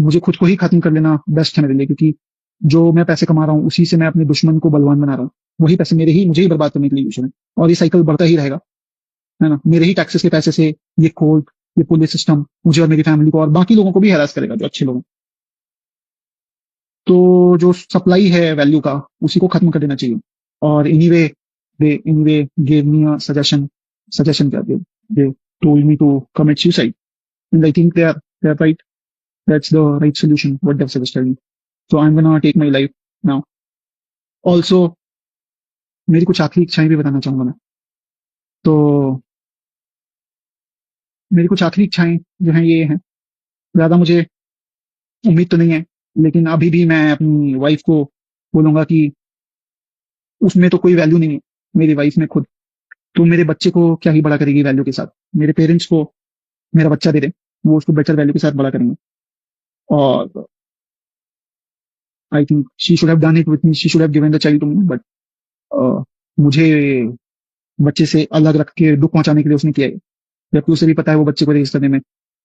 मुझे खुद को ही खत्म कर लेना बेस्ट है मेरे लिए, क्योंकि जो मैं पैसे कमा रहा हूँ उसी से मैं अपने दुश्मन को बलवान बना रहा हूँ। वही पैसे मुझे ही बर्बाद करने के लिए यूज है, और ये साइकिल बढ़ता ही रहेगा, है ना। मेरे ही टैक्सेस के पैसे से ये कोर्ट, ये पुलिस सिस्टम मुझे और मेरी फैमिली को और बाकी लोगों को भी हैरास करेगा, जो अच्छे लोग हैं। तो जो सप्लाई है वैल्यू का, उसी को खत्म कर देना चाहिए। और anyway they anyway gave me a suggestion क्या they told me to commit suicide, and I think they are right, that's the right solution what they have suggested me. So I am gonna take my life now. Also मेरी कुछ आखिरी इच्छाएं भी बताना चाहूंगा मैं। तो मेरी कुछ आखिरी इच्छाएं जो हैं ये हैं, ज्यादा मुझे उम्मीद तो नहीं है, लेकिन अभी भी मैं अपनी वाइफ को बोलूंगा कि उसमें तो कोई वैल्यू नहीं है, मेरी वाइफ में खुद। तो मेरे बच्चे को क्या ही बड़ा करेगी वैल्यू के साथ, मेरे पेरेंट्स को मेरा बच्चा दे दे, वो उसको बेटर वैल्यू के साथ बड़ा करेंगे। और I think she should have done it with me, she should have given the child to me, but मुझे बच्चे से अलग रख के दुख पहुंचाने के लिए उसने किया है, जबकि उसे भी पता है वो बच्चे को रेज करने में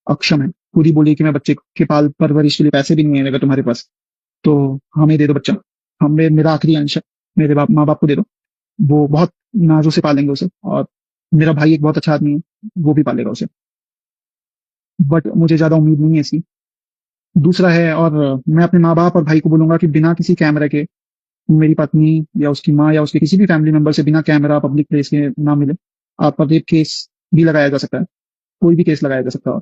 अक्षम है। खुद ही बोली कि मैं बच्चे के पाल परवरिश के लिए पैसे भी नहीं है अगर तुम्हारे पास, तो हमें दे दो बच्चा, मेरा आखिरी अंश है, मेरे माँ बाप को दे दो, वो बहुत नाजों से पालेंगे उसे। और मेरा भाई एक बहुत अच्छा आदमी है, वो भी पालेगा उसे, बट मुझे ज्यादा उम्मीद नहीं है इसकी। दूसरा है, और मैं अपने माँ बाप और भाई को बोलूंगा कि बिना किसी कैमरे के मेरी पत्नी या उसकी माँ या उसके किसी भी फैमिली मेंबर से बिना कैमरा पब्लिक प्लेस के ना मिले। आप पर रेप केस भी लगाया जा सकता है, कोई भी केस लगाया जा सकता है।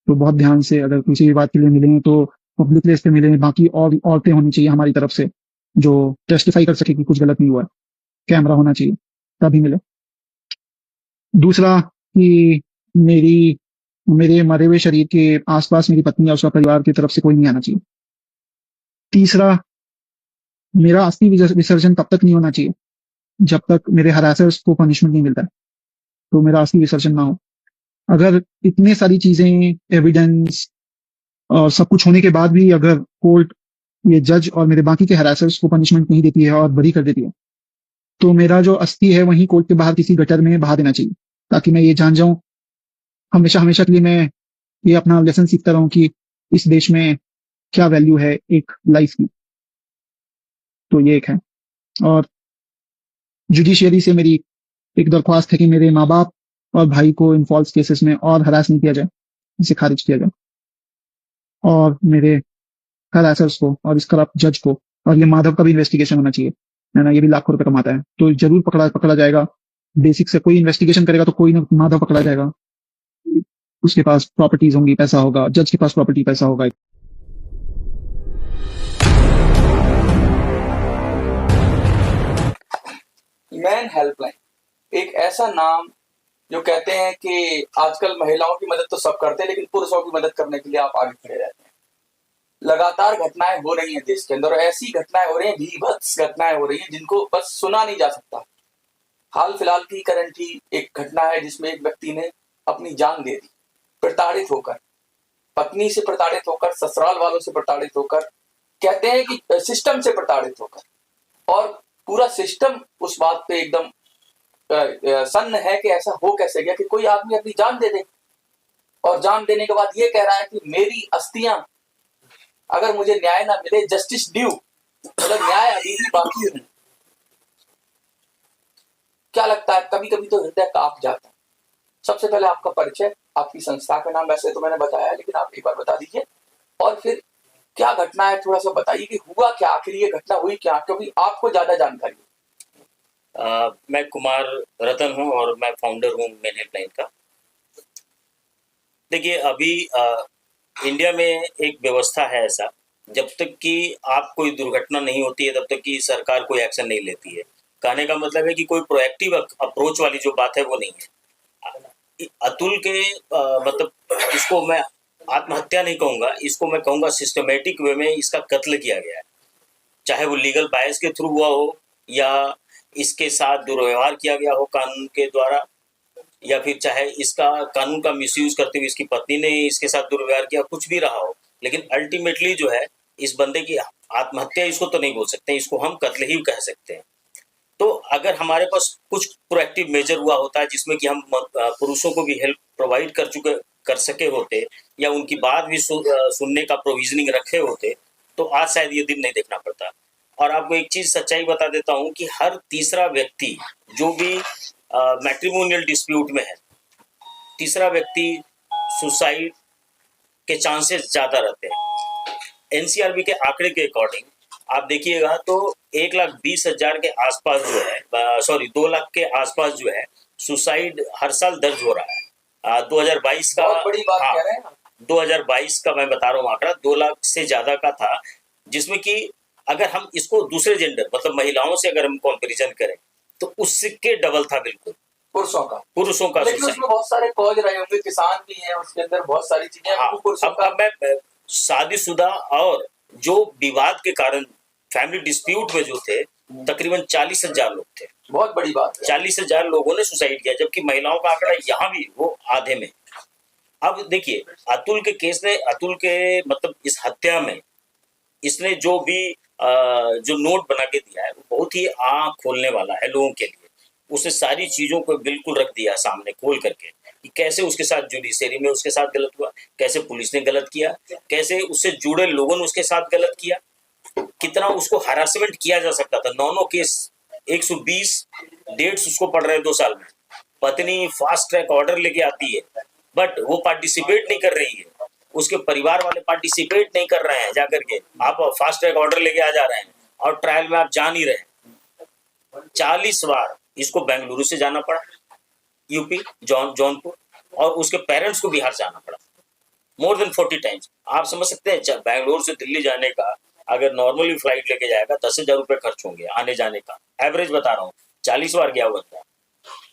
तो बहुत ध्यान से अगर किसी भी बात के लिए मिलें तो पब्लिक प्लेस पे मिलें, बाकी और औरतें होनी चाहिए हमारी तरफ से जो टेस्टिफाई कर सके कि कुछ गलत नहीं हुआ है, कैमरा होना चाहिए तभी मिले। दूसरा कि मेरी मेरे मरे हुए शरीर के आसपास मेरी पत्नी या उसका परिवार की तरफ से कोई नहीं आना चाहिए। तीसरा, मेरा अस्थि विसर्जन तब तक नहीं होना चाहिए जब तक मेरे हरासर्स को पनिशमेंट नहीं मिलता है, तो मेरा अस्थि विसर्जन ना हो। अगर इतने सारी चीजें, एविडेंस और सब कुछ होने के बाद भी अगर कोर्ट, ये जज और मेरे बाकी के हरासर्स को पनिशमेंट नहीं देती है और बरी कर देती है, तो मेरा जो अस्थि है वहीं कोर्ट के बाहर किसी गटर में बहा देना चाहिए, ताकि मैं ये जान जाऊं हमेशा हमेशा के लिए, मैं ये अपना लेसन सीखता रहूं कि इस देश में क्या वैल्यू है एक लाइफ की। तो ये एक है। और जुडिशियरी से मेरी एक दरख्वास्त है कि मेरे माँ बाप और भाई को इन फॉल्स केसेस में और हरास नहीं किया जाए, इसे खारिज किया जाए। और मेरे हरासर्स को और इस करप्ट जज को, और ये माधव का भी इन्वेस्टिगेशन होना चाहिए, है ना, ये भी लाखों रुपए कमाता है, तो जरूर पकड़ा पकड़ा जाएगा। बेसिक से कोई इन्वेस्टिगेशन करेगा तो कोई ना माधव पकड़ा जाएगा, उसके पास प्रॉपर्टीज होंगी, पैसा होगा, जज के पास प्रॉपर्टी पैसा होगा। मैन हेल्पलाइन एक ऐसा नाम जो कहते हैं कि आजकल महिलाओं की मदद तो सब करते हैं, लेकिन पुरुषों की मदद करने के लिए आप आगे खड़े रहते हैं। लगातार घटनाएं हो रही हैं देश के अंदर, और ऐसी घटनाएं हो रही हैं, भीभत्स घटनाएं हो रही हैं जिनको बस सुना नहीं जा सकता। हाल फिलहाल की करंट ही एक घटना है जिसमें एक व्यक्ति ने अपनी जान दे दी, प्रताड़ित होकर, पत्नी से प्रताड़ित होकर, ससुराल वालों से प्रताड़ित होकर, कहते हैं कि सिस्टम से प्रताड़ित होकर। और पूरा सिस्टम उस बात पे एकदम सन्न है कि ऐसा हो कैसे गया कि कोई आदमी अपनी जान दे दे, और जान देने के बाद ये कह रहा है कि मेरी अस्थियां, अगर मुझे न्याय ना मिले, जस्टिस ड्यू, मतलब न्याय अभी भी बाकी है। क्या लगता है, कभी कभी तो हृदय कांप जाता है। सबसे पहले आपका परिचय, आपकी संस्था का नाम वैसे तो मैंने बताया, लेकिन आप एक बार बता दीजिए, और फिर क्या घटना है थोड़ा सा बताइए कि हुआ क्या, आखिर ये घटना हुई क्या, क्योंकि आपको ज्यादा जानकारी है। मैं कुमार रतन हूं और मैं फाउंडर हूं मैन हेल्पलाइन का। देखिए, अभी इंडिया में एक व्यवस्था है ऐसा, जब तक कि आप कोई दुर्घटना नहीं होती है तब तक कि सरकार कोई एक्शन नहीं लेती है। कहने का मतलब है कि कोई प्रोएक्टिव अप्रोच वाली जो बात है वो नहीं है। अतुल के मतलब इसको मैं आत्महत्या नहीं कहूँगा, इसको मैं कहूँगा सिस्टमेटिक वे में इसका कत्ल किया गया है। चाहे वो लीगल बायस के थ्रू हुआ हो, या इसके साथ दुर्व्यवहार किया गया हो कानून के द्वारा, या फिर चाहे इसका कानून का मिसयूज करते हुए इसकी पत्नी ने इसके साथ दुर्व्यवहार किया, कुछ भी रहा हो, लेकिन अल्टीमेटली जो है इस बंदे की आत्महत्या इसको तो नहीं बोल सकते, इसको हम कत्ल ही कह सकते हैं। तो अगर हमारे पास कुछ प्रोएक्टिव मेजर हुआ होता है जिसमें कि हम पुरुषों को भी हेल्प प्रोवाइड कर सके होते, या उनकी बात भी सुनने का प्रोविजनिंग रखे होते, तो आज शायद ये दिन नहीं देखना पड़ता। और आपको एक चीज सच्चाई बता देता हूँ कि हर तीसरा व्यक्ति जो भी मैट्रिमोनियल डिस्प्यूट में है, तीसरा व्यक्ति सुसाइड के चांसेस ज्यादा रहते हैं। एनसीआरबी के आंकड़े के अकॉर्डिंग आप देखिएगा तो 1,20,000 के आसपास जो है, सॉरी 2 लाख के आसपास जो है सुसाइड हर साल दर्ज हो रहा है। 2022 का, बहुत बड़ी बात हाँ, कह रहे हैं। 2022 का मैं बता रहा हूँ आंकड़ा 2 लाख से ज्यादा का था, जिसमें कि अगर हम इसको दूसरे जेंडर मतलब महिलाओं से अगर हम कंपैरिजन करें तो उसके डबल था बिल्कुल पुरुषों का लेकिन सुसाइड। उसमें बहुत सारे कॉज रहे होंगे, किसान भी हैं उसके अंदर, बहुत सारी चीजें हाँ, पुरुषों का। अब मैं शादीशुदा और जो विवाद के कारण फैमिली डिस्प्यूट में जो थे तकरीबन 40,000 लोग थे। बहुत बड़ी बात है। 40,000 लोगों ने सुसाइड किया, जबकि महिलाओं का आंकड़ा यहाँ भी वो आधे में। अब देखिए अतुल के केस ने, अतुल के मतलब इस हत्या में इसने जो भी जो नोट बना के दिया है वो बहुत ही आँख खोलने वाला है लोगों के लिए। उसने सारी चीजों को बिल्कुल रख दिया सामने खोल करके कि कैसे उसके साथ जुडिशरी में उसके साथ गलत हुआ, कैसे पुलिस ने गलत किया, कैसे उससे जुड़े लोगों ने उसके साथ गलत किया, कितना उसको हरासमेंट किया जा सकता था। 9 केस, 120 डेट्स उसको पड़ रहे हैं 2 साल में। पत्नी फास्ट ट्रैक ऑर्डर लेके आती है बट वो पार्टिसिपेट नहीं कर रही है, उसके परिवार वाले पार्टिसिपेट नहीं कर रहे हैं, जाकर के आप फास्ट ट्रैक ऑर्डर लेके आ जा रहे हैं और ट्रायल में आप जा नहीं रहे। 40 बार इसको बेंगलुरु से जाना पड़ा, यूपी जौनपुर, और उसके पेरेंट्स को बिहार जाना पड़ा मोर देन 40 टाइम्स। आप समझ सकते हैं बेंगलोर से दिल्ली जाने का अगर नॉर्मली फ्लाइट लेके जाएगा 10,000 रुपए खर्च होंगे आने जाने का, एवरेज बता रहा हूँ। 40 बार गया हुआ था।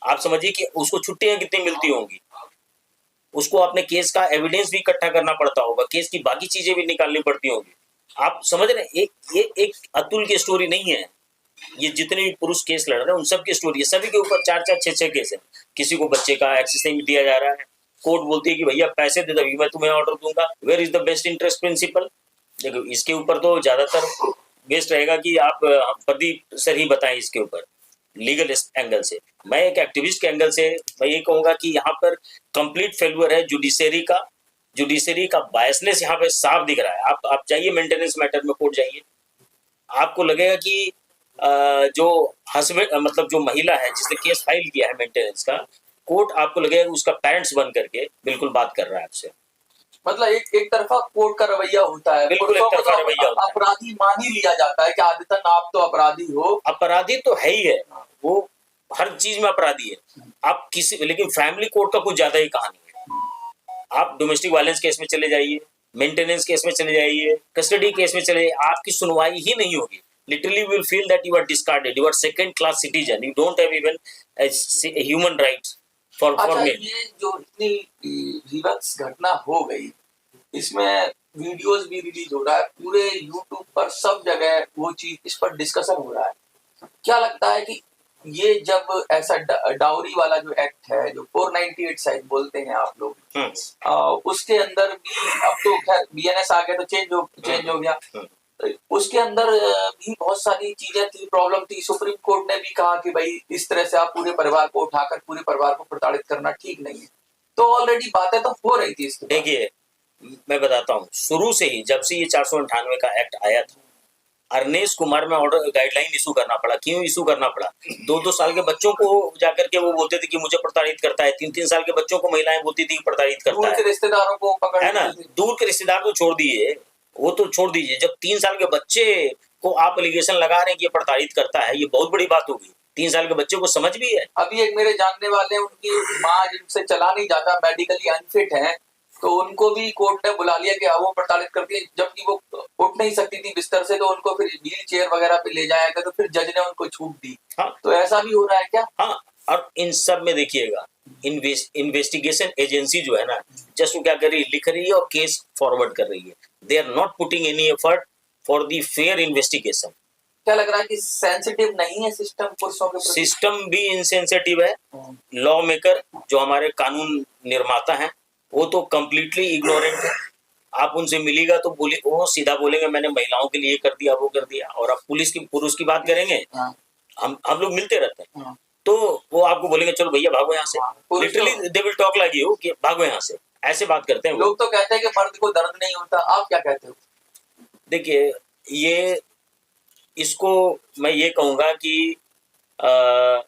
आप समझिए कि उसको छुट्टियां कितनी मिलती होंगी, उसको अपने केस का एविडेंस भी इकट्ठा करना पड़ता होगा, केस की बाकी चीजें भी निकालनी पड़ती होंगी। आप समझ रहे हैं, ये एक अतुल की स्टोरी नहीं है, ये जितने भी पुरुष केस लड़ रहे हैं उन सब की स्टोरी है। सभी के ऊपर 4-4, 6-6 केस है। किसी को बच्चे का एक्सेस नहीं दिया जा रहा है, कोर्ट बोलती है कि भैया पैसे दे तभी मैं तुम्हें ऑर्डर दूंगा। Where is the best interest principle? देखो इसके ऊपर तो ज्यादातर बेस्ट रहेगा कि आप प्रदीप सर ही बताएं इसके ऊपर लीगल एंगल से। मैं एक एक्टिविस्ट के एंगल से मैं ये कहूंगा कि यहाँ पर कंप्लीट फेल्यूर है जुडिशरी का बायसनेस यहाँ पे साफ दिख रहा है। आप जाइए मेंटेनेंस मैटर में कोर्ट जाइए, आपको लगेगा कि जो हस्बैंड मतलब जो महिला है जिसने केस फाइल किया है मेंटेनेंस का, कोर्ट आपको लगेगा उसका पेरेंट्स बन करके बिल्कुल बात कर रहा है आपसे। मतलब एक तरफा कोर्ट का रवैया होता है, बिल्कुल एक तरफा रवैया होता है। अपराधी मान ही लिया जाता है कि आदतन आप तो अपराधी हो। अपराधी तो है ही है, वो हर चीज में अपराधी है। आप किसी, लेकिन फैमिली कोर्ट का कुछ ज्यादा ही कहानी है। आप डोमेस्टिक वायलेंस केस में चले जाइए, मेंटेनेंस केस में चले जाइए, कस्टडी केस में चले जाइए, आपकी सुनवाई ही नहीं होगी। Literally will feel that you are discarded, you are second class citizen, you don't have even a human rights for अच्छा, me। ये जो इतनी विभत्स घटना हो गई, इसमें वीडियोस भी रिलीज हो रहा है, पूरे यूट्यूब पर सब जगह वो चीज इस पर डिस्कशन हो रहा है। क्या लगता है कि ये जब ऐसा डाउरी वाला जो एक्ट है जो 498 शायद बोलते हैं आप लोग, उसके अंदर भी अब तो खैर बीएनएस आ गया तो चेंज हो गया, उसके अंदर भी बहुत सारी चीजें थी, प्रॉब्लम थी। सुप्रीम कोर्ट ने भी कहा कि भाई इस तरह से आप पूरे परिवार को उठाकर पूरे परिवार को प्रताड़ित करना ठीक नहीं है। तो ऑलरेडी बातें तो हो रही थी इसके। देखिए मैं बताता हूँ, शुरू से ही जब से ये 498 का एक्ट आया था, अरनेश कुमार में ऑर्डर गाइडलाइन इशू करना पड़ा। क्यों इशू करना पड़ा? 2-2 साल के बच्चों को जाकर के वो बोलते थे कि मुझे प्रताड़ित करता है, 3-3 साल के बच्चों को महिलाएं बोलती थी प्रताड़ित करता है। दूर के रिश्तेदारों को पकड़, है ना, दूर के रिश्तेदार तो छोड़ दिए, वो तो छोड़ दीजिए, जब 3 साल के बच्चे को आप एलिगेशन लगा रहे हैं कि ये प्रताड़ित करता है, ये बहुत बड़ी बात होगी। 3 साल के बच्चे को समझ भी है। अभी एक मेरे जानने वाले, उनकी माँ जिनसे चला नहीं जाता, मेडिकली अनफिट है, तो उनको भी कोर्ट ने बुला लिया कि वो प्रताड़ित करती है, जबकि वो उठ नहीं सकती थी बिस्तर से, तो उनको फिर व्हील चेयर वगैरह पे ले जाया गया, तो फिर जज ने उनको छूट दी। हाँ, तो ऐसा भी हो रहा है क्या? हाँ, और इन सब में देखिएगा इन्वेस्टिगेशन एजेंसी जो है ना, जस्ट वो क्या कर रही है, लिख रही है और केस फॉरवर्ड कर रही है। They are not putting any effort for the fair investigation. क्या लग रहा है कि सेंसिटिव नहीं है सिस्टम पुरुषों के प्रति? सिस्टम भी इनसेंसिटिव है, लॉ मेकर जो हमारे कानून निर्माता हैं वो तो कम्प्लीटली इग्नोरेंट है। आप उनसे मिलेगा तो वो सीधा बोलेंगे मैंने महिलाओं के लिए कर दिया, वो कर दिया। और आप पुरुष की बात करेंगे हम लोग मिलते रहते हैं, हाँ, तो वो आपको बोलेंगे चलो भैया भागो यहाँ से, हाँ, पुरुष लिटरली तो they will talk like you कि भागो यहाँ से, ऐसे बात करते हैं वो। लोग तो कहते हैं कि मर्द को दर्द नहीं होता, आप क्या कहते हो? देखिए, ये इसको मैं ये कहूंगा कि अ,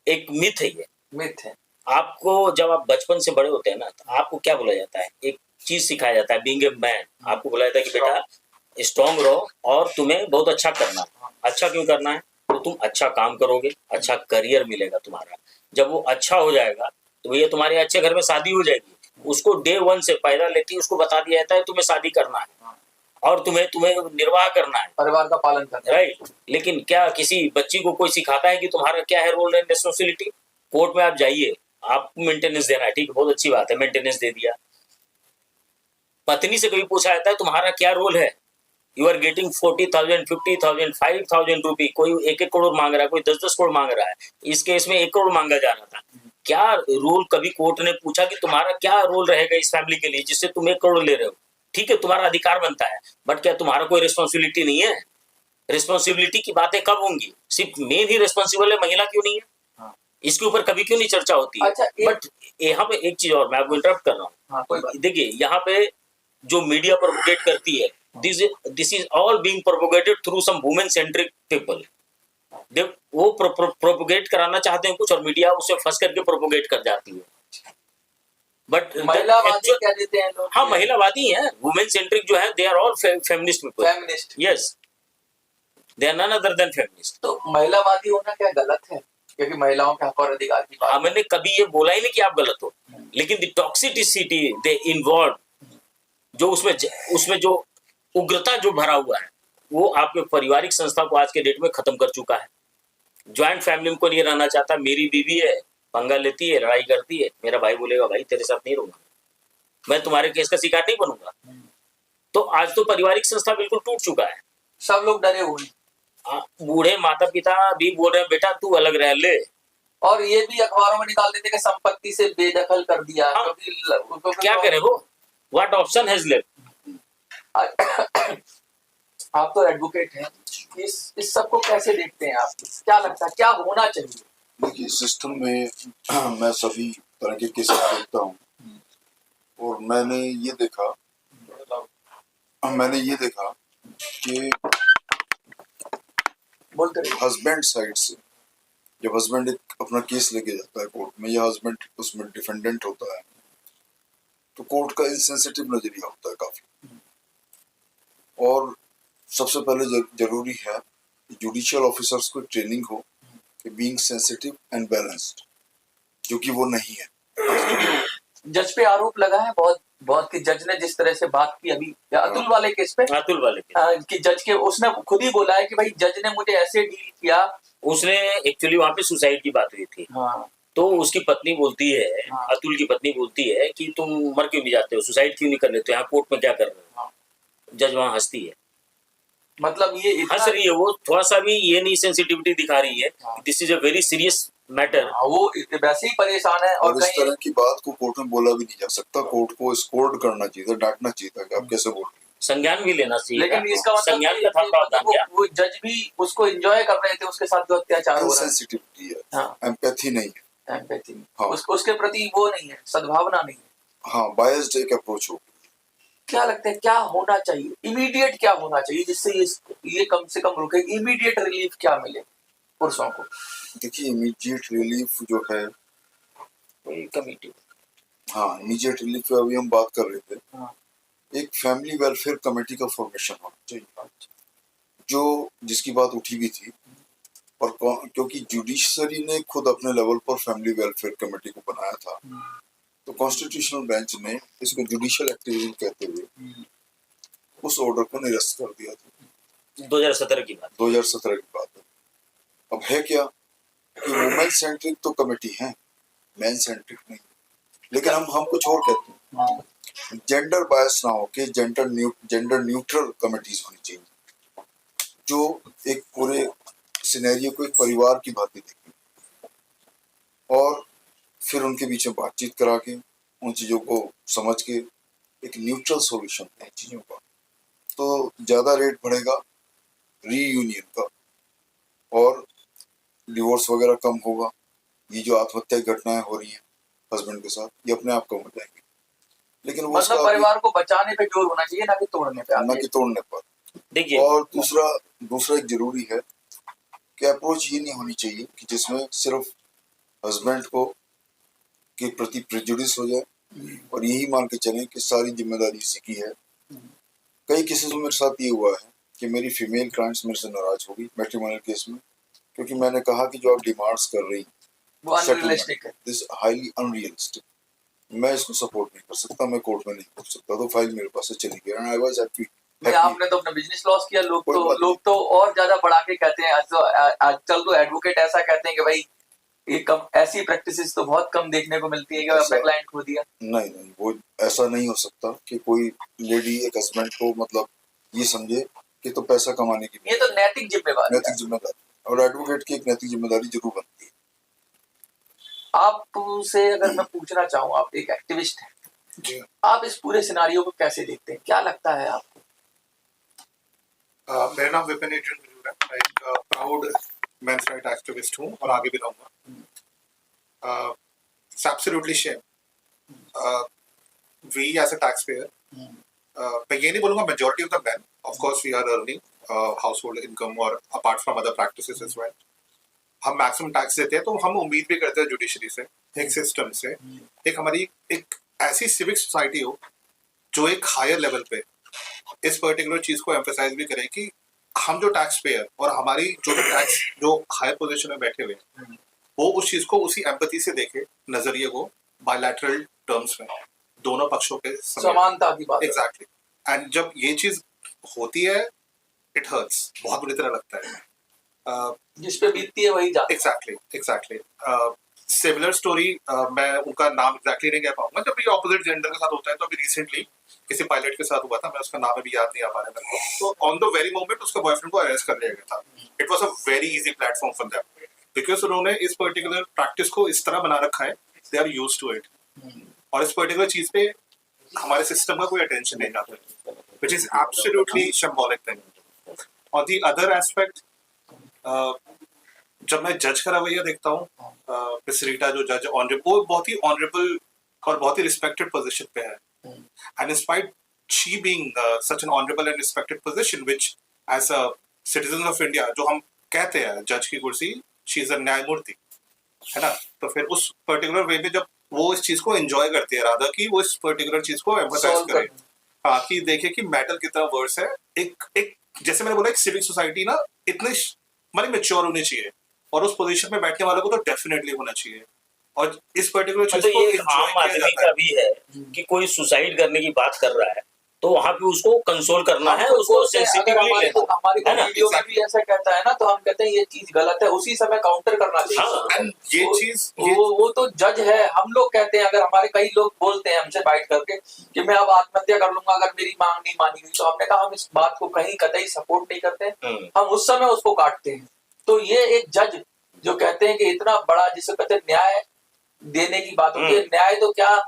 एक मिथ है ये। मिथ है। आपको जब आप बचपन से बड़े होते हैं ना, तो आपको क्या बोला जाता है, एक चीज सिखाया जाता है, बीइंग ए मैन। आपको बोला जाता है कि बेटा स्ट्रांग रहो और तुम्हें बहुत अच्छा करना है। अच्छा क्यों करना है? तो तुम अच्छा काम करोगे, अच्छा करियर मिलेगा तुम्हारा। जब वो अच्छा हो जाएगा तो भैया तुम्हारे अच्छे घर में शादी हो जाएगी। उसको डे वन से पैदा लेती उसको बता दिया जाता है तुम्हें शादी करना है और तुम्हें तुम्हें निर्वाह करना है, परिवार का पालन करना। राइट। लेकिन क्या किसी बच्ची को कोई सिखाता है कि तुम्हारा क्या है रोल एंड रिस्पॉन्सिबिलिटी? कोर्ट में आप जाइए, आपको मेंटेनेंस देना है, ठीक है, बहुत अच्छी बात है, मेंटेनेंस दे दिया। पत्नी से कभी पूछा जाता है तुम्हारा क्या रोल है? यू आर गेटिंग 40,000, 50,000, 5,000 रुपी। कोई 1-1 करोड़ मांग रहा है, कोई 10-10 करोड़ मांग रहा है। इस केस में 1 करोड़ मांगा जा रहा था। क्या रोल कभी कोर्ट ने पूछा कि तुम्हारा क्या रोल रहेगा इस फैमिली के लिए जिससे तुम 1 करोड़ ले रहे हो? ठीक है, तुम्हारा अधिकार बनता है, बट क्या तुम्हारा कोई रिस्पॉन्सिबिलिटी नहीं है? रिस्पॉन्सिबिलिटी की बातें कब होंगी? सिर्फ मेन ही रिस्पॉन्सिबल है, महिला क्यों नहीं है? हाँ। इसके ऊपर कभी क्यों नहीं चर्चा होती है? अच्छा, बट यहाँ पे एक चीज और, मैं आपको इंटरप्ट कर रहा हाँ, कोई हूँ। बात देखिए, यहाँ पे जो मीडिया प्रोपोगेट करती है, this is all being propagated through some women centric people. वो प्रोपोगेट कराना चाहते हैं कुछ और मीडिया उसे फंस करके प्रोपोगेट कर जाती है। बट महिलावादी क्या देते हैं लोग? हाँ, महिलावादी है, वुमेन सेंट्रिक जो है, they are all feminist people. Feminist. Yes, they are none other than feminist. तो महिलावादी होना क्या गलत है? क्योंकि महिलाओं के हक और अधिकार की बात। मैंने कभी ये बोला ही नहीं कि आप गलत हो, लेकिन द टॉक्सिसिटी दे इन्वॉल्व, जो उसमें जो उग्रता जो भरा हुआ है, वो आपके पारिवारिक संस्था को आज के डेट में खत्म कर चुका है। ज्वाइंट फैमिली में कोई नहीं रहना चाहता। मेरी बीवी है, पंगा लेती है, लड़ाई करती है, मेरा भाई बोलेगा भाई तेरे साथ नहीं रहूंगा, मैं तुम्हारे केस का शिकार नहीं बनूंगा। तो आज तो पारिवारिक संस्था बिल्कुल टूट चुका है। सब लोग डरे हुए हैं। बूढ़े माता पिता भी बोल रहे हैं बेटा तू अलग रह ले। और ये भी अखबारों में निकाल देते कि संपत्ति से बेदखल कर दिया। हाँ, क्योंकि क्या करे वो? What option has left? आप तो एडवोकेट हैं, इस सब को कैसे देखते हैं आप? क्या लगता है क्या होना चाहिए? देखिए, सिस्टम में मैं सभी तरह के केसेस देखता हूँ और मैंने ये देखा कि बोलते रहिए। हस्बैंड साइड से जब हस्बैंड एक अपना केस लेके जाता है कोर्ट में या हस्बैंड उसमें डिफेंडेंट होता है, तो कोर्ट का इनसेंसिटिव नजरिया होता है काफी। और सबसे पहले जरूरी है जुडिशियल ऑफिसर्स को ट्रेनिंग हो कि बीइंग सेंसिटिव एंड बैलेंस्ड, जो कि वो नहीं है। जज पे आरोप लगा है बहुत बहुत कि जज ने जिस तरह से बात की अभी अतुल वाले केस पे, अतुल वाले केस कि जज के उसने खुद ही बोला है कि भाई जज ने मुझे ऐसे डील किया। उसने एक्चुअली वहां पे सुसाइड की बात हुई थी। हाँ। तो उसकी पत्नी बोलती है, हाँ। अतुल की पत्नी बोलती है कि तुम मर क्यों नहीं जाते हो, सुसाइड क्यों नहीं कर लेते हो, यहाँ कोर्ट में क्या कर रहे हो? हाँ। जज वहां हंसती है, मतलब ये हंस रही है, वो थोड़ा सा भी ये नहीं सेंसिटिविटी दिखा रही है। हाँ। This is a very serious matter. वो वैसे ही परेशान है और इस कहीं तरह की बात को कोर्ट में बोला भी नहीं जा सकता। कोर्ट को स्कोर्ड करना चाहिए, डांटना चाहिए था कि आप कैसे बोल रहे हैं। संज्ञान भी लेना चाहिए। लेकिन इसका मतलब संज्ञान का था प्रावधान क्या? वो जज भी उसको एंजॉय कर रहे थे, उसके साथ जो अत्याचार हो रहा है। इनसेंसिटिविटी है, हाँ। एम्पैथी नहीं है। एम्पैथी हाँ। उसके प्रति वो नहीं है, सद्भावना नहीं है। हाँ, बायस्ड एक अप्रोच हो। क्या लगता है क्या होना चाहिए? इमीडिएट क्या होना चाहिए जिससे ये कम से कम रुके? इमीडिएट रिलीफ क्या मिले पुरुषों को? देखिए, इमीडिएट रिलीफ जो है, कमेटी। हाँ, इमीडिएट रिलीफ पे अभी हम बात कर रहे थे। हाँ। एक फैमिली वेलफेयर कमेटी का फॉर्मेशन होना चाहिए, जो जिसकी बात उठी भी थी। और क्योंकि जुडिशरी ने खुद अपने लेवल पर फैमिली वेलफेयर कमेटी को बनाया था, तो कॉन्स्टिट्यूशनल बेंच ने इसको जुडिशियल एक्टिविटी कहते हुए उस ऑर्डर को निरस्त कर दिया था। 2017 की बात। 2017 की बात है। अब है क्या कि वुमेन सेंट्रिक तो कमेटी है, मैन सेंट्रिक नहीं। लेकिन हम कुछ और कहते हैं, जेंडर बायस ना हो के जेंडर न्यूट्रल कमेटीज होनी चाहिए, जो एक पूरे सिनेरियो को एक परिवार की भांति देखें और फिर उनके बीच में बातचीत करा के उन चीज़ों को समझ के एक न्यूट्रल सॉल्यूशन है चीज़ों का, तो ज़्यादा रेट बढ़ेगा रीयूनियन का और डिवोर्स वगैरह कम होगा। ये जो आत्महत्या की घटनाएं हो रही हैं हस्बैंड के साथ, ये अपने आप कम हो जाएंगी। लेकिन वो मतलब उसका परिवार को बचाने पे जोर होना चाहिए, ना कि तोड़ने पे। न कि तोड़ने पर। देखिए, और दूसरा एक जरूरी है कि अप्रोच ये नहीं होनी चाहिए कि जिसमें सिर्फ हस्बैंड को के प्रति प्रेजुडिस हो जाए और यही मान के चलें कि सारी जिम्मेदारी इसी की है। कई केसेस में मेरे साथ ये हुआ है कि मेरी फीमेल क्लाइंट्स मेरे से नाराज हो गई मैट्रिमोनियल केस में, क्योंकि मैंने कहा कि जो आप डिमांड्स कर रही वो अनरियलिस्टिक है। दिस हाईली अनरियलिस्टिक, मैं इसको सपोर्ट नहीं कर सकता, मैं कोर्ट में नहीं कर सकता, तो फाइल मेरे पास से चली गई। And I was happy. नहीं, आपने तो अपना बिजनेस लॉस किया। कोई बात लोग तो और ज्यादा बढ़ा के कहते हैं। आजकल तो एडवोकेट ऐसा कहते हैं कि भाई ये कम, ऐसी प्रैक्टिसेस तो बहुत कम देखने को मिलती है कि अपना क्लाइंट खो दिया। नहीं, वो ऐसा नहीं हो सकता कि कोई लेडी एक हस्बैंड को मतलब ये समझे कि तो पैसा कमाने की ये तो नैतिक जिम्मेवारी है। नैतिक जिम्मेदारी, और एडवोकेट की एक नैतिक जिम्मेदारी जरूर बनती है। आपसे अगर मैं पूछना चाहूँ, आप एक एक्टिविस्ट हैं, जी आप इस पूरे सिनारियो को कैसे देखते हैं? क्या लगता है आपको? मेरा नाम विपिन एड्रियन मजूर है। मैं एक प्राउड मेंस राइट एक्टिविस्ट हूँ और आगे भी रहूंगा। It's absolutely shame we as a taxpayer, मैं ये नहीं बोलूंगा majority of the man, of course we are earning household income और apart from other practices as well, हम मैक्सिमम टैक्स देते हैं। तो हम उम्मीद भी करते हैं जुडिशरी से, एक सिस्टम से, एक हमारी एक ऐसी सिविक सोसाइटी हो जो एक हायर लेवल पे इस पर्टिकुलर चीज को एम्फेसाइज भी करे कि हम जो टैक्स पेयर और हमारी जो भी टैक्स जो हायर पोजीशन में बैठे हुए हैं वो उस चीज को उसी एम्पैथी से देखे, नजरिए को बायलैटरल टर्म्स में दोनों पक्षों के समानता की बात। एग्जैक्टली। एंड जब ये चीज होती है इट हर्ट्स, बहुत बुरी तरह लगता है। जिस पे बीतती है वही जाता है। एग्जैक्टली सिमिलर स्टोरी, मैं उनका नाम एग्जैक्टली नहीं कह पाऊंगा, जब ये ऑपोजिट जेंडर के साथ होता है। तो अभी रिसेंटली किसी पायलट के साथ हुआ था, मैं उसका नाम अभी याद नहीं आ पा रहा है मेरे को। तो ऑन द वेरी मोमेंट उसका बॉयफ्रेंड को अरेस्ट कर लिया गया था। It was a very easy platform for them because उन्होंने इस पर्टिकुलर प्रैक्टिस को इस तरह बना रखा है, they are used to it, और इस पर्टिकुलर चीज पे हमारे सिस्टम का कोई अटेंशन नहीं जाता, which is absolutely symbolic thing. On the other aspect, जब मैं जज का रवैया देखता हूँ, मिस रीटा जो जज ऑनरेबल, वो बहुत ही ऑनरेबल और बहुत ही रिस्पेक्टेड पोजीशन पे है। And in spite she being such an honourable and respected position, which as a citizen of India जो हम कहते हैं जज की कुर्सी, शी इज अ न्यायमूर्ति, है ना। तो फिर उस पर्टिकुलर वे में जब वो इस चीज को एंजॉय करती है, राधा की वो इस पर्टिकुलर चीज को एम्फसाइज करे, हाँ, कि देखिए कि मैटर कितना वर्स है। एक जैसे मैंने बोला, एक सिविक सोसाइटी ना इतनी मतलब मैच्योर होनी चाहिए, और उस पोजीशन में बैठने वालों को तो डेफिनेटली होना चाहिए। और इस पर्टिकुलर चीज तो को ये आम आदमी का भी है कि कोई सुसाइड करने की बात कर रहा है तो वहां पे उसको कंसोल करना है, उसको सेंसिटिवली लेना हमारी है ना। वीडियो में भी ऐसा कहता है ना, तो हम कहते हैं ये चीज गलत है, उसी समय काउंटर करना चाहिए। हाँ, एंड ये चीज वो तो जज है। हम लोग कहते हैं, अगर हमारे कई लोग बोलते हैं हमसे बाइट करके कि मैं अब आत्महत्या कर लूंगा अगर मेरी मांग नहीं मानी गई, तो हमने कहा हम इस बात को कहीं कतई सपोर्ट नहीं करते, हम उस समय उसको काटते हैं। तो ये एक जज जो कहते हैं कि इतना बड़ा, जिसे कहते हैं न्याय देने की बात होती है, न्याय तो क्या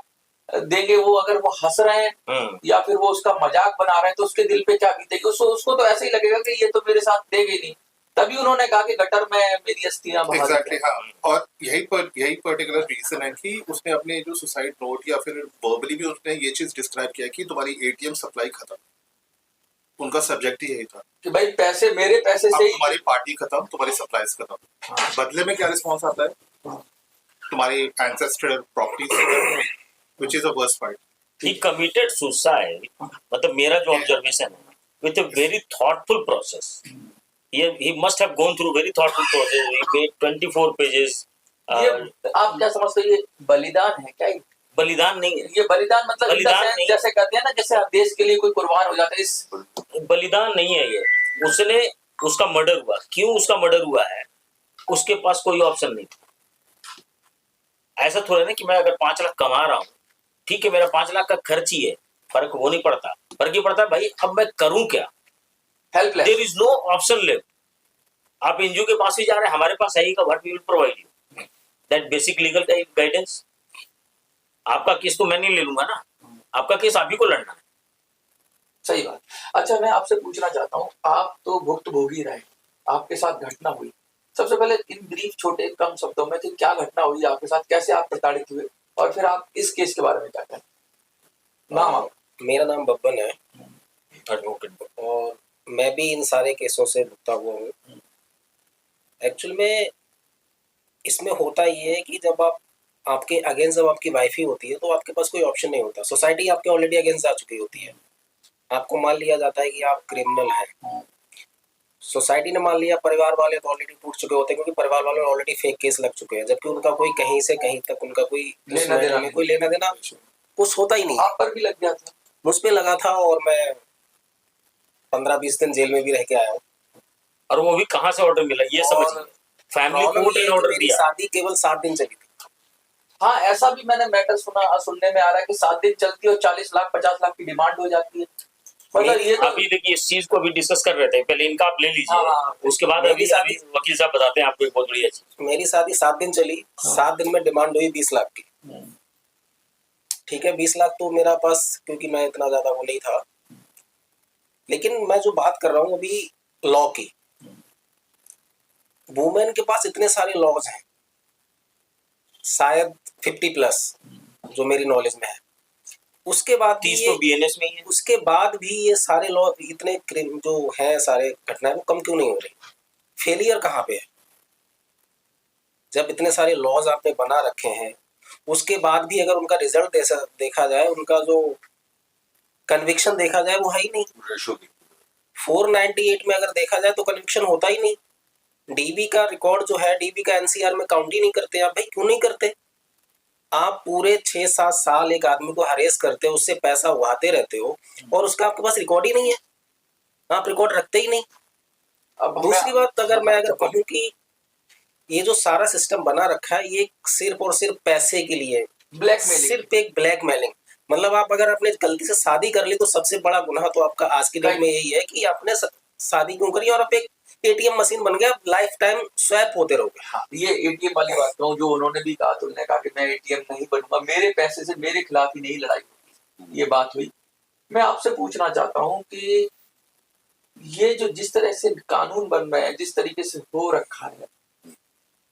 देंगे वो, अगर वो हंस रहे हैं या फिर वो उसका मजाक बना रहे हैं तो उसके दिल पे क्या बीतेगी? उसको तो ऐसे ही लगेगा कि ये तो मेरे साथ देगा ही नहीं। तभी उन्होंने कहा कि गटर में मेरी अस्थियां बहा दी। एग्जैक्टली, हाँ। और यही पर्टिकुलर रीजन है कि उसने अपने जो सुसाइड नोट या फिर वर्बली भी उसने ये चीज डिस्क्राइब किया कि तुम्हारी एटीएम सप्लाई खत्म। उनका सब्जेक्ट ही यही था कि भाई पैसे, मेरे पैसे से ही तुम्हारी पार्टी खत्म, तुम्हारी सप्लाईज खत्म। बदले में क्या रिस्पॉन्स आता है? तुम्हारी ancestral properties, which is the worst part. He committed suicide, मतलब मेरा जो ऑब्जर्वेशन है, with a very thoughtful process. he must have gone through very thoughtful process. He made 24 pages. ये आप क्या समझते हो, ये बलिदान है क्या? बलिदान नहीं है, ये बलिदान मतलब बलिदान नहीं, जैसे कहते हैं ना, जैसे देश के लिए कोई कुर्बान हो जाता है, इस बलिदान नहीं है ये। उसका मर्डर हुआ, क्यों उसका मर्डर हुआ है? उसके पास कोई ऑप्शन नहीं था। ऐसा थोड़ा ना कि मैं अगर 5 लाख कमा रहा हूँ, ठीक है, मेरा 5 लाख का खर्च ही है, फर्क वो नहीं पड़ता। फर्क ये पड़ता है भाई अब मैं करूं क्या? Helpless. There is no option left. आप एनजीओ के पास ही जा रहे हैं, हमारे पास है ही का, what we will provide you that basic legal guidance. आपका केस तो मैं नहीं ले लूंगा ना, आपका केस आप ही को लड़ना है। सही बात। अच्छा, मैं आपसे पूछना चाहता हूँ, आप तो भुक्तभोगी रहे, आपके साथ घटना हुई, सबसे पहले इन ब्रीफ छोटे कम शब्दों में कि क्या घटना हुई आपके साथ, कैसे आप प्रताड़ित हुए, और फिर आप इस केस के बारे में क्या कहें। नाम आप। मेरा नाम बब्बन है, एडवोकेट, और मैं भी इन सारे केसों से भुगता हुआ हूँ। एक्चुअल में इसमें होता ये है कि जब आपके अगेंस्ट जब आपकी वाइफ ही होती है तो आपके पास कोई ऑप्शन नहीं होता। सोसाइटी आपके ऑलरेडी अगेंस्ट आ चुकी होती है, आपको मान लिया जाता है कि आप क्रिमिनल हैं। सोसाइटी ने मान लिया, परिवार वाले तो ऑलरेडी टूट चुके होते हैं, क्योंकि परिवार वाले ऑलरेडी फेक केस लग चुके हैं, जबकि उनका कोई कहीं से कहीं तक उनका कोई लेना देना में कोई लेना देना कुछ होता ही नहीं। आप पर भी लग गया था। मुझ पे लगा था और मैं 15-20 दिन जेल में भी रह के आया हूँ। और वो भी कहाँ से ऑर्डर मिला ये समझिए, फैमिली कोर्ट ने ऑर्डर मेरी दिया। शादी केवल 7 दिन चली थी। हाँ, ऐसा भी मैंने मैटर सुनने में आ रहा है कि 7 दिन चलती है और 40 लाख 50 लाख की डिमांड हो जाती है। मतलब ये तो अभी देखिए इस चीज को अभी डिस्कस कर रहे थे, पहले इनका आप ले लीजिए। हाँ, उसके बाद मेरी अभी शादी वकील साहब बताते हैं आपको एक बहुत बढ़िया चीज। मेरी शादी 7 दिन चली, 7 दिन में डिमांड हुई 20 लाख की। ठीक है, 20 लाख तो मेरा पास, क्योंकि मैं इतना ज्यादा वो नहीं था। लेकिन मैं जो बात कर रहा हूँ अभी लॉ की, वुमेन के पास इतने सारे लॉज हैं, शायद 50+ जो मेरी नॉलेज में है। उसके बाद 30 तो बीएनएस में ही है। उसके बाद भी ये सारे लॉ इतने जो है सारे घटनाएं वो कम क्यों नहीं हो रही? फेलियर कहाँ पे है? जब इतने सारे लॉज आपने बना रखे हैं, उसके बाद भी अगर उनका रिजल्ट देखा जाए, उनका जो कन्विक्शन देखा जाए, वो है ही नहीं। 498 में अगर देखा जाए तो कन्विक्शन होता ही नहीं। डीबी का रिकॉर्ड जो है, डीबी का एनसीआर में काउंट ही नहीं करते आप। भाई क्यों नहीं करते? आप पूरे 6-7 साल एक आदमी को हरेस करते हो, उससे पैसा उड़ाते रहते हो, और उसका आपके पास रिकॉर्ड ही नहीं है। आप रिकॉर्ड रखते ही नहीं। अब दूसरी बात, अगर मैं कहूँ कि ये जो सारा सिस्टम बना रखा है, ये सिर्फ और सिर्फ पैसे के लिए, ब्लैकमेलिंग, सिर्फ एक ब्लैकमेलिंग। मतलब आप अगर आपने गलती से शादी कर ली तो सबसे बड़ा गुनाह तो आपका आज की डेट में यही है कि आपने शादी क्यों करी, और आप एक एटीएम मशीन बन गया, लाइफ टाइम स्वैप होते रहोगे। हाँ, ये एटीएम वाली बात कहूँ, जो उन्होंने भी कहा, तो उन्होंने कहा कि मैं एटीएम नहीं बनूंगा, मेरे पैसे से मेरे खिलाफ ही नहीं लड़ाई होगी, ये बात हुई। मैं आपसे पूछना चाहता हूँ कि ये जो जिस तरह से कानून बन रहे हैं, जिस तरीके से हो रखा है,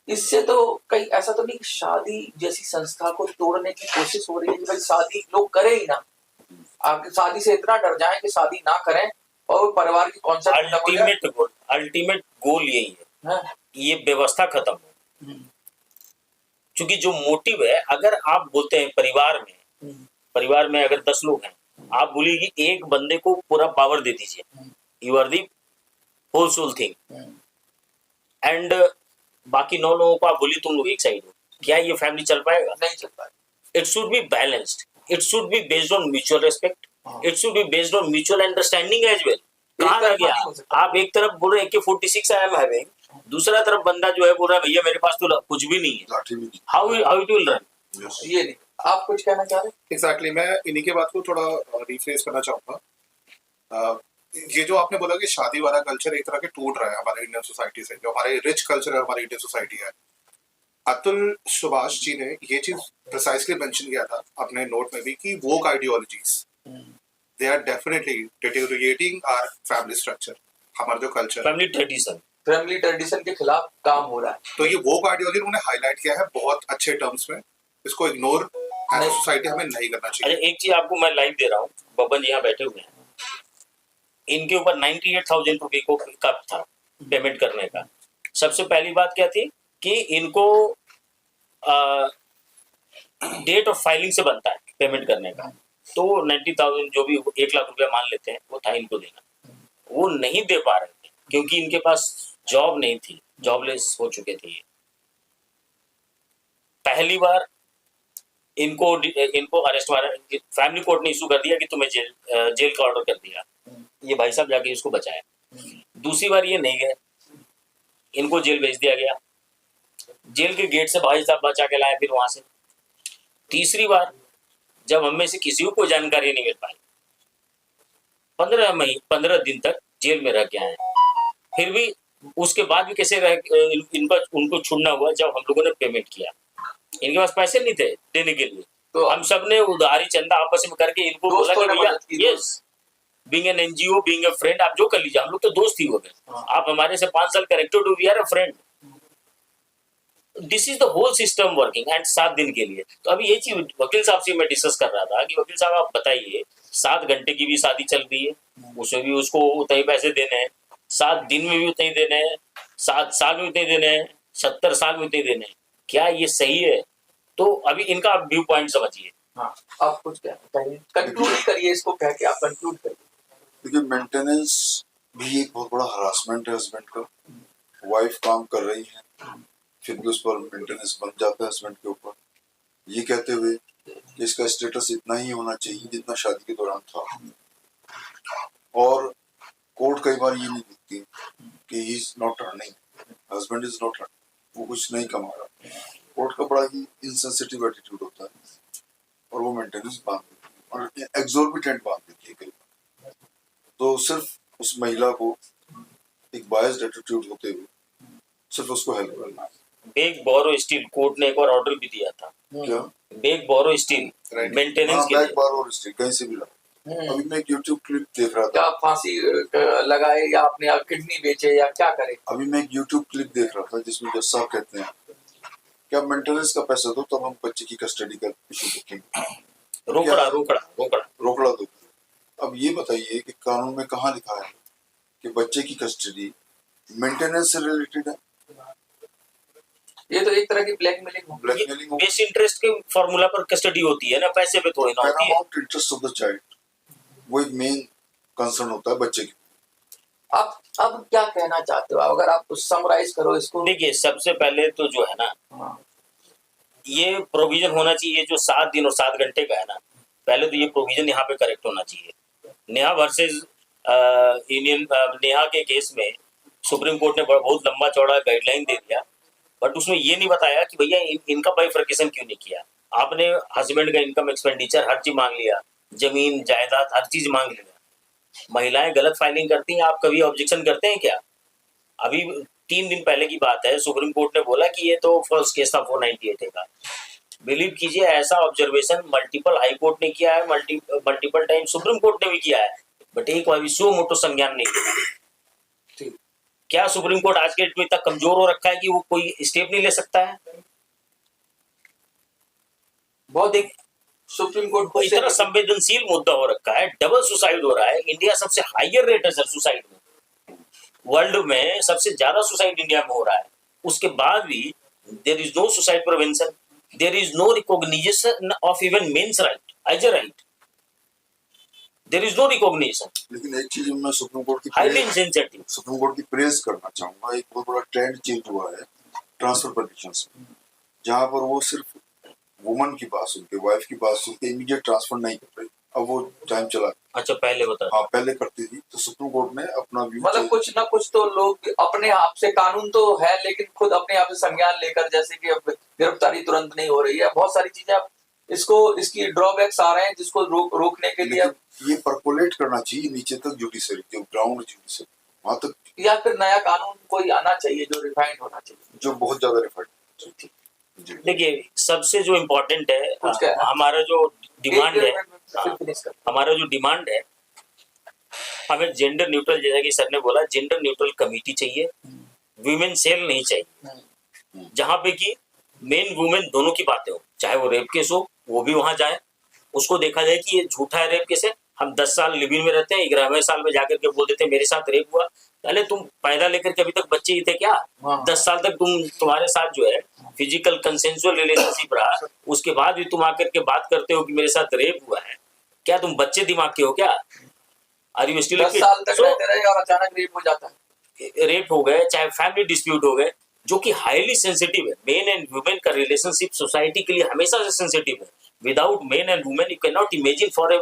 इससे तो कहीं ऐसा तो नहीं कि शादी जैसी संस्था को तोड़ने की कोशिश हो रही है कि भाई शादी लोग करें ही ना, आगे शादी से इतना डर जाएं कि शादी ना करें और परिवार की कॉन्सेप्ट अल्टीमेट गोल यही है, ये व्यवस्था खत्म हो। क्योंकि जो मोटिव है, अगर आप बोलते हैं परिवार में अगर 10 लोग हैं, आप बोलिए कि एक बंदे को पूरा पावर दे दीजिए, you are the whole sole thing, and बाकी 9 लोगों को आप बोलिए तुम लोग एक साइड हो, क्या ये फैमिली चल पाएगा? नहीं चल पाएगा। It should be balanced, it should be based on mutual respect, it should be based on mutual understanding as well. कहाँ रह गया? आप एक तरफ बोल रहे हैं कि 46 आई एम हैविंग, दूसरा तरफ बंदा जो है बोल रहा है भैया मेरे पास तो कुछ भी नहीं है। How it will run? ये नहीं। आप कुछ कहना चाह रहे हैं? एग्जैक्टली, मैं इन्हीं के बात को थोड़ा रिफ्रेश करना चाहूंगा। ये जो आपने बोला कि शादी वाला कल्चर एक तरह के टूट रहा है हमारे इंडियन सोसाइटी से, जो हमारे रिच कल्चर है हमारी इंडियन सोसाइटी है, अतुल सुभाष जी ने ये चीज प्रिसाइसली मेंशन किया था अपने नोट में भी कि woke ideologies they are definitely deteriorating our family structure, हमारा जो कल्चर, फैमिली ट्रेडिशन के खिलाफ काम हो रहा है। तो ये वोक आइडियोलॉजी उन्होंने हाईलाइट किया है बहुत अच्छे टर्म्स में। इसको इग्नोर एज अ सोसाइटी हमें नहीं करना चाहिए। अरे एक चीज आपको मैं लाइव दे रहा हूँ, बब्बन जी यहाँ बैठे हुए हैं, इनके ऊपर 98,000 रुपए को कब था पेमेंट करने का। सबसे पहली बात क्या थी कि इनको डेट ऑफ फाइलिंग से बनता है पेमेंट करने का, तो 90,000 जो भी 1 लाख रुपया मान लेते हैं वो था इनको देना, वो नहीं दे पा रहे थे क्योंकि इनके पास जॉब नहीं थी, जॉबलेस हो चुके थे ये। पहली बार इनको अरेस्ट वारंट फैमिली कोर्ट ने इशू कर दिया कि तुम्हें जेल का ऑर्डर कर दिया, ये भाई साहब जाके इसको बचाया। दूसरी बार ये नहीं गए, इनको जेल भेज दिया गया, जेल के गेट से भाई साहब बचा के लाए फिर वहां से। तीसरी बार जब हम में से किसी को कोई जानकारी नहीं मिल पाई, 15 दिन तक जेल में रह के आए, फिर भी उसके बाद भी कैसे उनको छुड़ना हुआ जब हम लोगों ने पेमेंट किया। इनके पास पैसे नहीं थे देने के लिए, तो हम सब ने उधारी चंदा आपस में करके इनको बोला कि भैया yes, being an NGO, being a friend, आप जो कर लीजिए, हम लोग तो दोस्त ही हो गए, आप हमारे से 5 साल कनेक्टेड हो, we are a friend, this is the whole system working and 7 दिन के लिए। तो अभी ये चीज वकील साहब से मैं डिस्कस कर रहा था कि वकील साहब आप बताइए, 7 घंटे की भी शादी चल रही है, उसमें भी उसको उतने ही पैसे देने हैं, 7 दिन में भी उतने ही देने हैं, 7 साल में उतने ही देने हैं, 70 साल में उतने ही देने हैं, क्या ये सही है? तो अभी इनका आप व्यू पॉइंट समझिए। हाँ, आप कुछ कहना चाहिए, कंक्लूड करिए इसको, कह के आप कंक्लूड करिए। देखिए, मेंटेनेंस भी एक बहुत बड़ा हरासमेंट है हस्बैंड का। वाइफ काम कर रही है, फिर भी उस पर मेंटेनेंस बन जाता है हस्बैंड के ऊपर, ये कहते हुए कि इसका स्टेटस इतना ही होना चाहिए जितना शादी के दौरान था। और कोर्ट कई बार ये नहीं दिखती कि he is not earning, husband is not earning, वो कुछ नहीं कमा रहा। कोर्ट का बड़ा ही इनसेंसिटिव एटीट्यूड होता है और वो मेंटेनेंस बांध देती है और एक्सोर्बिटेंट बांध देती है कई बार। तो सिर्फ उस महिला को एक बायस्ड एटीट्यूड होते हुए सिर्फ उसको हेल्प करना है। बेग बोरो स्टील, कोर्ट ने एक और ऑर्डर भी दिया था, क्या? बेग बोरो स्टील मेंटेनेंस के बैक लिए। बार और स्टिक कहीं से भी ला। अभी मैं एक यूट्यूब क्लिप देख रहा क्या था, फांसी लगाए या अपने किडनी बेचे या क्या करे? अभी मैं एक यूट्यूब क्लिप देख रहा था जिसमें जज साहब कहते हैं कि आप मेंटेनेंस का पैसा दो तब हम बच्चे की कस्टडी का इशू देखेंगे। रोकड़ा रोकड़ा रोकड़ा रोकड़ा दो। अब ये बताइए कि कानून में कहाँ लिखा है कि बच्चे की कस्टडी मेंटेनेंस से रिलेटेड है? ये तो एक तरह की ब्लैकमेलिंग हो। ब्लैकमेलिंग बेस इंटरेस्ट के फॉर्मूला पर कस्टडी होती है ना, पैसे पे थोड़ी ना होती है। Paramount interest of the child, वो एक मेन कंसर्न होता है बच्चे की। आप अब क्या कहना चाहते हो, अगर आप समराइज करो इसको? देखिए, सबसे पहले तो जो है ना, हाँ, ये प्रोविजन होना चाहिए जो 7 दिन और 7 घंटे का है ना, पहले तो ये प्रोविजन यहाँ पे करेक्ट होना चाहिए। नेहा वर्सेस यूनियन, नेहा के केस में सुप्रीम कोर्ट ने बहुत लंबा चौड़ा गाइडलाइन दे दिया, बट उसमें ये नहीं बताया कि भैया इनका बाइफर्केशन क्यों नहीं किया। आपने हस्बैंड का इनकम एक्सपेंडिचर हर चीज मांग लिया, जमीन जायदाद हर चीज मांग लिया। महिलाएं गलत फाइलिंग करती हैं, आप कभी ऑब्जेक्शन करते हैं क्या? अभी 3 दिन पहले की बात है, सुप्रीम कोर्ट ने बोला कि ये तो फर्स्ट केस था 498 का। बिलीव कीजिए, ऐसा ऑब्जर्वेशन मल्टीपल हाई कोर्ट ने किया है, मल्टीपल टाइम सुप्रीम कोर्ट ने भी किया है, बट एक बार भी सो मोटो संज्ञान नहीं लिया। क्या सुप्रीम कोर्ट आज के डेट में इतना कमजोर हो रखा है कि वो कोई स्टेप नहीं ले सकता है? बहुत एक सुप्रीम कोर्ट को इतना संवेदनशील मुद्दा हो रखा है, डबल सुसाइड हो रहा है। इंडिया सबसे हाइयर रेट है सर सुसाइड में, वर्ल्ड में सबसे ज्यादा सुसाइड इंडिया में हो रहा है। उसके बाद भी there is no suicide prevention, there is no recognition of even men's right as a right, there is no recognition. लेकिन एक चीज मैं supreme court highly insensitive. Supreme court की प्रेज करना चाहूंगा। एक बहुत बड़ा ट्रेंड चेंज हुआ है ट्रांसफर पटिशंस में, जहां पर वो सिर्फ वुमन की बात सुन के, वाइफ की बात सुन के इमीडिएट ट्रांसफर नहीं कर रही। अब वो टाइम चला। अच्छा, पहले बता। हाँ, पहले करती थी। तो सुप्रीम कोर्ट ने अपना व्यू, मतलब कुछ ना कुछ तो लोग अपने आप से, कानून तो है लेकिन खुद अपने आप से संज्ञान लेकर, जैसे कि अब गिरफ्तारी तुरंत नहीं हो रही है, बहुत सारी चीजें अब इसकी ड्रॉबैक्स आ रहे हैं जिसको रोकने के लिए। ये परकोलेट करना चाहिए नीचे तक, जुडिशरी जो ग्राउंड जुडिशरी वहां तक, या फिर नया कानून कोई आना चाहिए जो रिफाइंड होना चाहिए, जो बहुत ज्यादा रिफाइंड। देखिए, सबसे जो इम्पोर्टेंट है, कुछ क्या है? हमारा जो डिमांड है, फिर फिनिश कर। हमारा जो डिमांड है, हमें जेंडर न्यूट्रल, जैसा कि सर ने बोला, जेंडर न्यूट्रल कमेटी चाहिए, वीमेन सेल नहीं चाहिए, जहां पे कि मेन वुमेन दोनों की बातें हो। चाहे वो रेप केस हो, वो भी वहां जाए, उसको देखा जाए कि ये झूठा है रेप केस है। हम 10 साल लिविंग में रहते हैं, 11वें साल में जाकर के बोल देते हैं मेरे साथ रेप हुआ। पहले तुम पैदा लेकर के अभी तक बच्चे ही थे क्या? 10 साल तक तुम्हारे साथ जो है फिजिकल कंसेंसुअल रिलेशनशिप रहा, उसके बाद भी तुम आकर के बात करते हो कि मेरे साथ रेप हुआ है। क्या तुम बच्चे दिमाग के हो क्या? आर यू स्टिल 10 साल तक रहते रहे और अचानक रेप हो जाता है। रेप हो गए, चाहे फैमिली डिस्प्यूट हो गए, जो कि हाईली सेंसिटिव है। मेन एंड वुमेन का रिलेशनशिप सोसाइटी के लिए हमेशा से सेंसिटिव है। Without main and women you can not imagine for a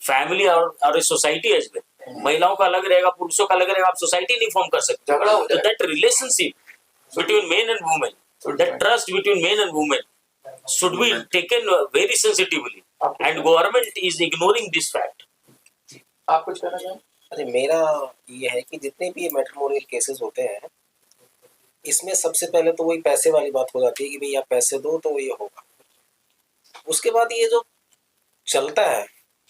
family और ए सोसाइटी एज वेल। महिलाओं का अलग रहेगा, पुरुषों का अलग रहेगा, आप सोसाइटी नहीं फॉर्म कर सकते। झगड़ा हो तो that relationship between main and women, that trust between main and women should be taken very sensitively, and government is ignoring this fact. आप कुछ कहना चाहें? अरे मेरा ये है कि जितने भी ये मैट्रिमोनियल केसेस होते हैं, इसमें सबसे पहले तो वही पैसे वाली बात हो जाती है कि भाई आप पैसे दो तो ये होगा। उसके बाद ये जो चलता है,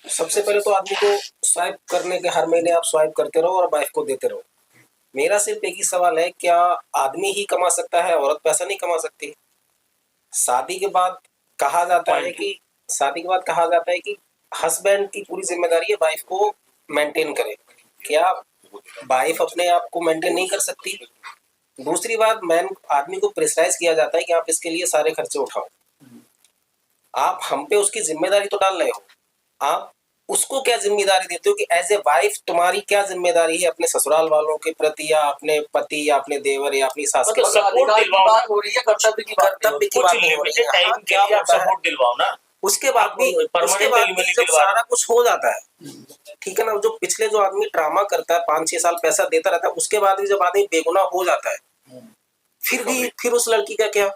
सबसे पहले तो आदमी को स्वाइप करने के, हर महीने आप स्वाइप करते रहो और वाइफ को देते रहो। मेरा सिर्फ एक ही सवाल है, क्या आदमी ही कमा सकता है, औरत पैसा नहीं कमा सकती? शादी के बाद कहा जाता है कि हस्बैंड की पूरी जिम्मेदारी है वाइफ को मेंटेन करे। क्या वाइफ अपने आप को मेंटेन नहीं कर सकती? दूसरी बात, मैन आदमी को प्रेशराइज किया जाता है कि आप इसके लिए सारे खर्चे उठाओ। आप हम पे उसकी जिम्मेदारी तो डाल रहे हो, आप उसको क्या जिम्मेदारी देते हो कि एज ए वाइफ तुम्हारी क्या जिम्मेदारी है अपने ससुराल वालों के प्रति, या अपने पति या अपने देवर या अपनी सास के मतलब प्रति? सपोर्ट अधिकार की दिलवाओ, बात हो रही है, कर्तव्य की बात नहीं हो कर्तव्य की कुछ बात हो रही लिमिटेड है। टाइम हाँ, के क्या लिए आप होता है, सपोर्ट दिलवाओ ना। उसके बाद आप भी permanent एलिमनी जब दिलवा सारा कुछ हो जाता है, ठीक है ना, जो पिछले जो आदमी ड्रामा करता है 5-6 साल पैसा देता रहता है, उसके बाद भी जब आदमी बेगुनाह हो जाता है, फिर उस लड़की का क्या?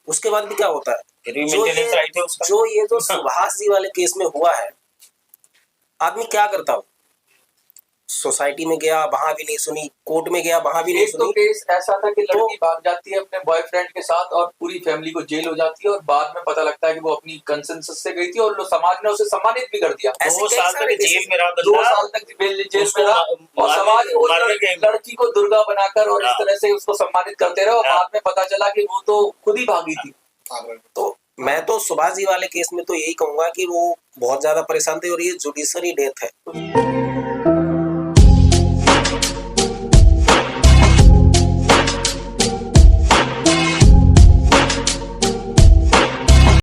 उसके बाद भी क्या होता है? फिर भी जो मेंटेनेंस राइट है ये उसका। जो सुभाष जी वाले केस में हुआ है, आदमी क्या करता हो? सोसाइटी में गया, वहां भी नहीं सुनी, कोर्ट में गया, वहां भी नहीं एक तो सुनी। केस ऐसा था कि लड़की भाग जाती है अपने बॉयफ्रेंड के साथ और पूरी फैमिली को जेल हो जाती है, और बाद में पता लगता है कि वो अपनी कंसेंसस से गई थी और समाज ने उसे सम्मानित भी कर दिया। ऐसे 2 कई साल सारे तक जेल केसेस में रहा 2 बंदा, साल तक जेल उसको में रहा, और मार समाज के- उस मार के गए। लड़की को दुर्गा बनाकर और इस हाँ। तरह से उसको सम्मानित करते रहे, और हाँ। बाद में पता चला कि वो तो खुद ही भागी थी। तो मैं तो सुभाष जी वाले केस में तो यही कहूंगा कि वो बहुत ज्यादा परेशान थे, और ये जुडिशरी डेथ है।